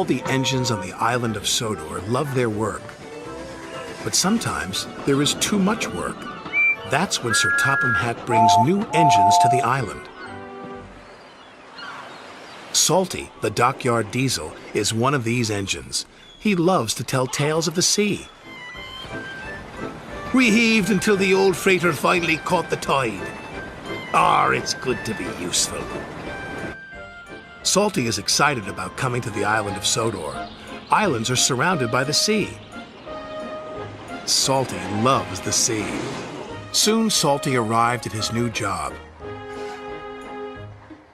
All the engines on the island of Sodor love their work. But sometimes there is too much work. That's when Sir Topham Hatt brings new engines to the island. Salty, the dockyard diesel, is one of these engines. He loves to tell tales of the sea. We heaved until the old freighter finally caught the tide. It's good to be useful. Salty is excited about coming to the island of Sodor. Islands are surrounded by the sea. Salty loves the sea. Soon Salty arrived at his new job.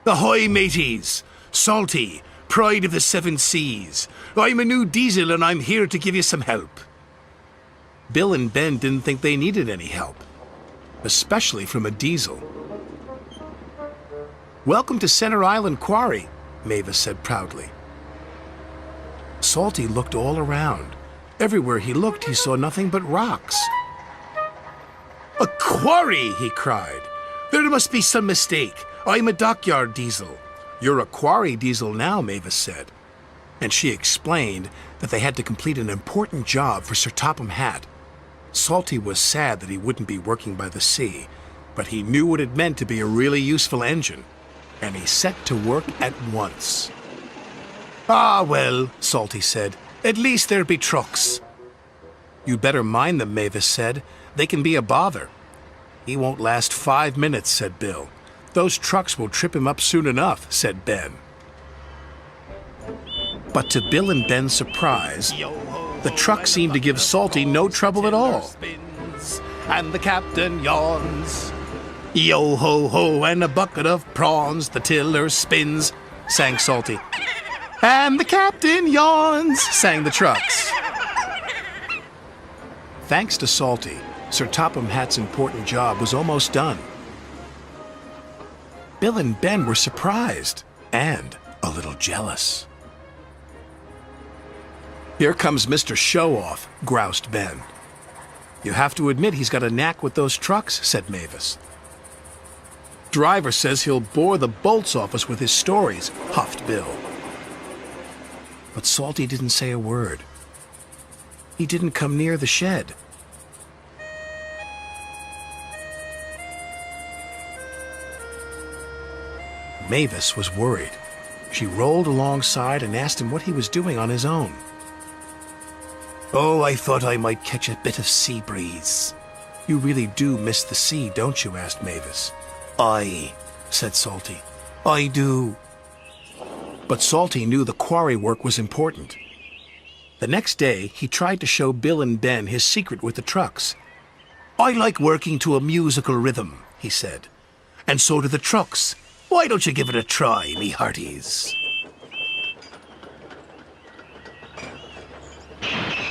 Ahoy, mateys! Salty, pride of the seven seas. I'm a new diesel and I'm here to give you some help. Bill and Ben didn't think they needed any help, especially from a diesel. Welcome to Center Island Quarry, Mavis said proudly. Salty looked all around. Everywhere he looked, he saw nothing but rocks. A quarry, he cried. There must be some mistake. I'm a dockyard diesel. You're a quarry diesel now, Mavis said. And she explained that they had to complete an important job for Sir Topham Hatt. Salty was sad that he wouldn't be working by the sea, but he knew what it meant to be a really useful engine, and he set to work at once. Well, Salty said, at least there be trucks. You better mind them, Mavis said. They can be a bother. He won't last 5 minutes, said Bill. Those trucks will trip him up soon enough, said Ben. But to Bill and Ben's surprise, the truck seemed to give Salty no trouble at all. And the captain yawns. Yo ho ho, and a bucket of prawns, the tiller spins, sang Salty. And the captain yawns, sang the trucks. Thanks to Salty, Sir Topham Hatt's important job was almost done. Bill and Ben were surprised and a little jealous. Here comes Mr. Show-Off, groused Ben. You have to admit he's got a knack with those trucks, said Mavis. Driver says he'll bore the bolts off us with his stories, huffed Bill. But Salty didn't say a word. He didn't come near the shed. Mavis was worried. She rolled alongside and asked him what he was doing on his own. I thought I might catch a bit of sea breeze. You really do miss the sea, don't you? Asked Mavis. Aye, said Salty. I do. But Salty knew the quarry work was important. The next day, he tried to show Bill and Ben his secret with the trucks. I like working to a musical rhythm, he said. And so do the trucks. Why don't you give it a try, me hearties?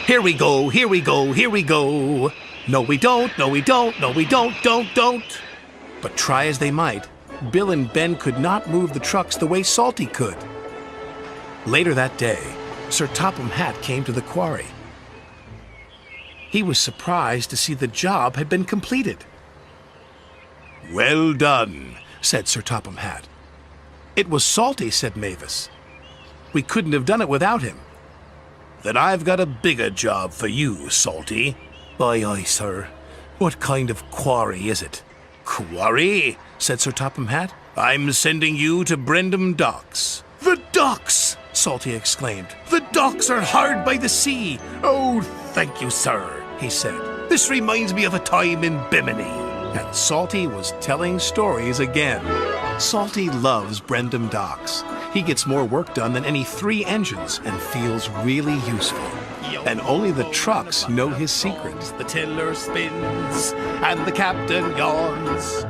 Here we go, here we go, here we go. No we don't, no we don't, no we don't. But try as they might, Bill and Ben could not move the trucks the way Salty could. Later that day, Sir Topham Hatt came to the quarry. He was surprised to see the job had been completed. Well done, said Sir Topham Hatt. It was Salty, said Mavis. We couldn't have done it without him. Then I've got a bigger job for you, Salty. Aye, aye, sir. What kind of quarry is it? Quarry? Said Sir Topham Hatt. I'm sending you to Brendam Docks. The docks! Salty exclaimed. The docks are hard by the sea. Oh, thank you, sir, he said. This reminds me of a time in Bimini. And Salty was telling stories again. Salty loves Brendam Docks. He gets more work done than any 3 engines and feels really useful. And only the trucks know his secret. The tiller spins and the captain yawns.